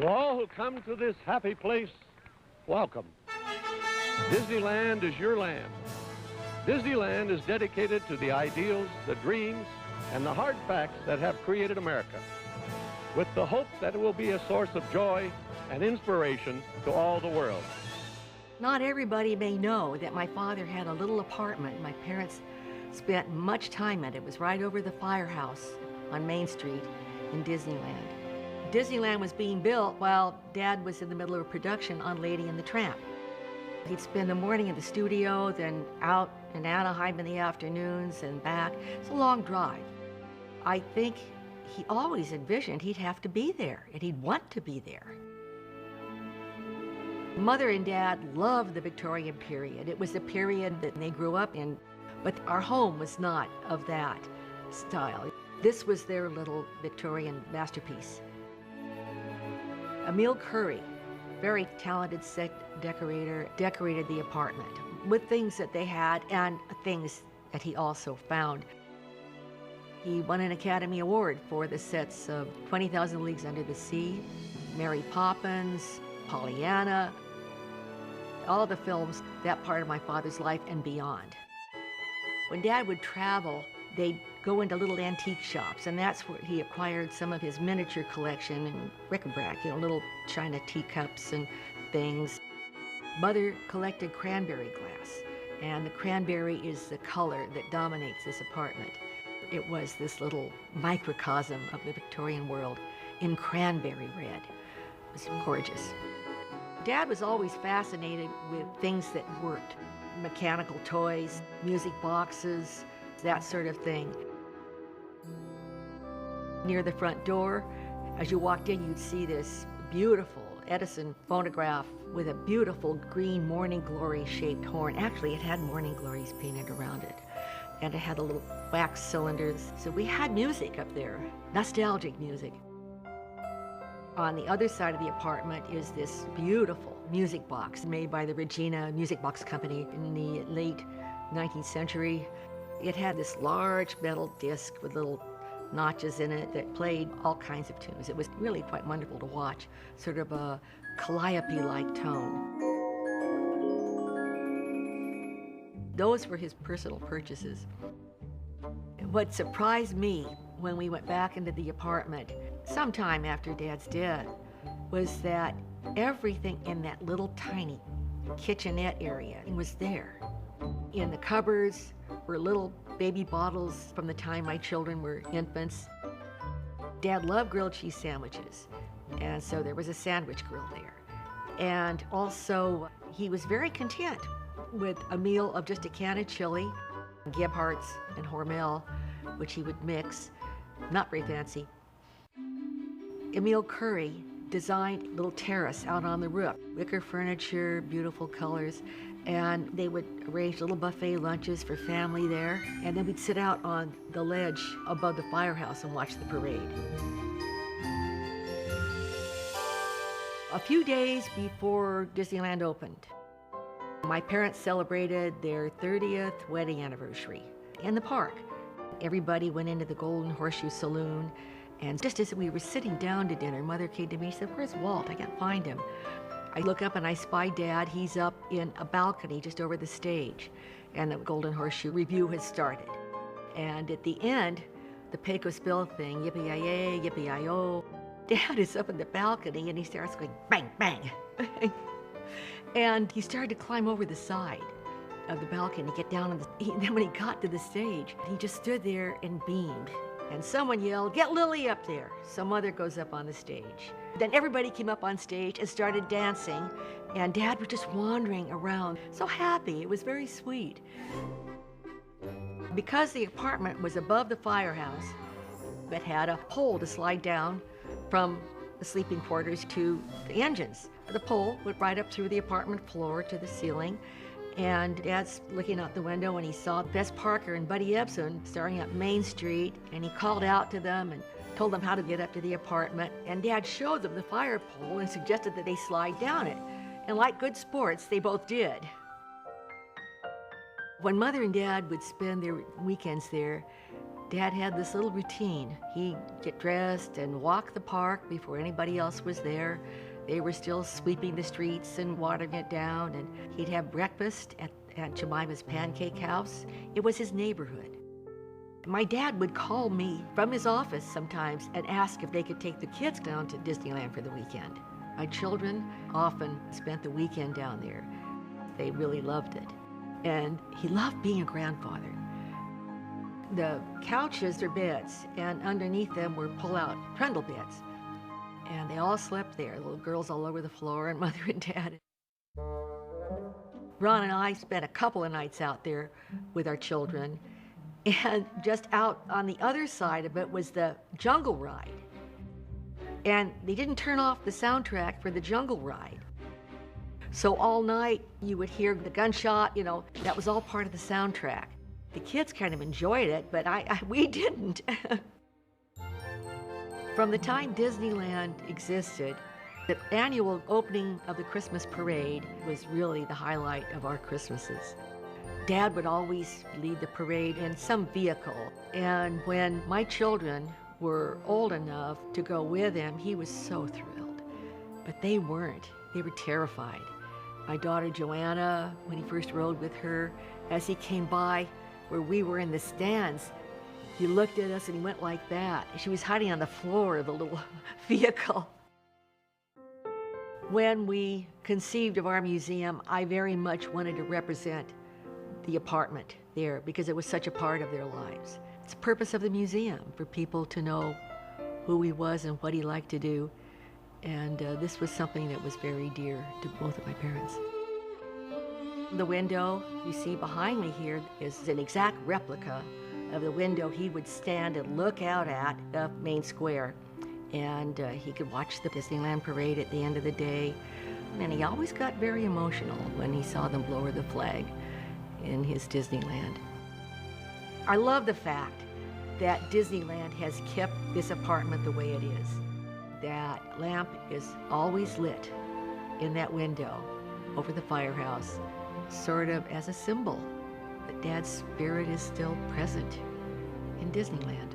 To all who come to this happy place, welcome. Disneyland is your land. Disneyland is dedicated to the ideals, the dreams, and the hard facts that have created America, with the hope that it will be a source of joy and inspiration to all the world. Not everybody may know that my father had a little apartment. My parents spent much time at it. It was right over the firehouse on Main Street in Disneyland. Disneyland was being built while Dad was in the middle of a production on Lady and the Tramp. He'd spend the morning in the studio, then out in Anaheim in the afternoons and back. It's a long drive. I think he always envisioned he'd have to be there, and he'd want to be there. Mother and Dad loved the Victorian period. It was the period that they grew up in, but our home was not of that style. This was their little Victorian masterpiece. Emile Curry, very talented set decorator, decorated the apartment with things that they had and things that he also found. He won an Academy Award for the sets of 20,000 Leagues Under the Sea, Mary Poppins, Pollyanna, all the films, that part of my father's life and beyond. When Dad would travel, they'd go into little antique shops, and that's where he acquired some of his miniature collection and bric-a-brac, little china teacups and things. Mother collected cranberry glass, and the cranberry is the color that dominates this apartment. It was this little microcosm of the Victorian world in cranberry red. It was gorgeous. Dad was always fascinated with things that worked. Mechanical toys, music boxes, that sort of thing. Near the front door, as you walked in, you'd see this beautiful Edison phonograph with a beautiful green morning glory shaped horn. Actually, it had morning glories painted around it. And it had a little wax cylinders. So we had music up there, nostalgic music. On the other side of the apartment is this beautiful music box made by the Regina Music Box Company in the late 19th century. It had this large metal disc with little notches in it that played all kinds of tunes. It was really quite wonderful to watch, sort of a calliope-like tone. Those were his personal purchases. What surprised me when we went back into the apartment sometime after Dad's death was that everything in that little tiny kitchenette area was there. In the cupboards were little baby bottles from the time my children were infants. Dad loved grilled cheese sandwiches, and so there was a sandwich grill there. And also, he was very content with a meal of just a can of chili, Gebhardt's and Hormel, which he would mix, not very fancy. Emile Curry designed a little terrace out on the roof, wicker furniture, beautiful colors, and they would arrange little buffet lunches for family there, and then we'd sit out on the ledge above the firehouse and watch the parade. A few days before Disneyland opened, my parents celebrated their 30th wedding anniversary in the park. Everybody went into the Golden Horseshoe Saloon, and just as we were sitting down to dinner, Mother came to me and said, "Where's Walt? I can't find him." I look up and I spy Dad. He's up in a balcony just over the stage, and the Golden Horseshoe review has started. And at the end, the Pecos Bill thing, yippee-yi-yay, yippee-yi-oh. Dad is up in the balcony and he starts going bang, bang. And he started to climb over the side of the balcony, get down on then when he got to the stage, he just stood there and beamed. And someone yelled, "Get Lily up there." So Mother goes up on the stage. Then everybody came up on stage and started dancing, and Dad was just wandering around, so happy. It was very sweet. Because the apartment was above the firehouse, it had a pole to slide down from the sleeping quarters to the engines. The pole went right up through the apartment floor to the ceiling, and Dad's looking out the window and he saw Bess Parker and Buddy Ebsen starting up Main Street, and he called out to them and told them how to get up to the apartment, and Dad showed them the fire pole and suggested that they slide down it. And like good sports, they both did. When Mother and Dad would spend their weekends there, Dad had this little routine. He'd get dressed and walk the park before anybody else was there. They were still sweeping the streets and watering it down, and he'd have breakfast at Aunt Jemima's pancake house. It was his neighborhood. My dad would call me from his office sometimes and ask if they could take the kids down to Disneyland for the weekend. My children often spent the weekend down there. They really loved it. And he loved being a grandfather. The couches are beds, and underneath them were pull-out trundle beds. And they all slept there, little girls all over the floor, and Mother and Dad. Ron and I spent a couple of nights out there with our children. And just out on the other side of it was the jungle ride. And they didn't turn off the soundtrack for the jungle ride. So all night you would hear the gunshot, that was all part of the soundtrack. The kids kind of enjoyed it, but we didn't. From the time Disneyland existed, the annual opening of the Christmas parade was really the highlight of our Christmases. Dad would always lead the parade in some vehicle, and when my children were old enough to go with him, he was so thrilled. But they weren't. They were terrified. My daughter Joanna, when he first rode with her, as he came by where we were in the stands, he looked at us and he went like that. She was hiding on the floor of the little vehicle. When we conceived of our museum, I very much wanted to represent the apartment there because it was such a part of their lives. It's the purpose of the museum, for people to know who he was and what he liked to do. And this was something that was very dear to both of my parents. The window you see behind me here is an exact replica of the window he would stand and look out at the main square. And he could watch the Disneyland parade at the end of the day. And he always got very emotional when he saw them lower the flag in his Disneyland. I love the fact that Disneyland has kept this apartment the way it is. That lamp is always lit in that window over the firehouse, sort of as a symbol that Dad's spirit is still present in Disneyland.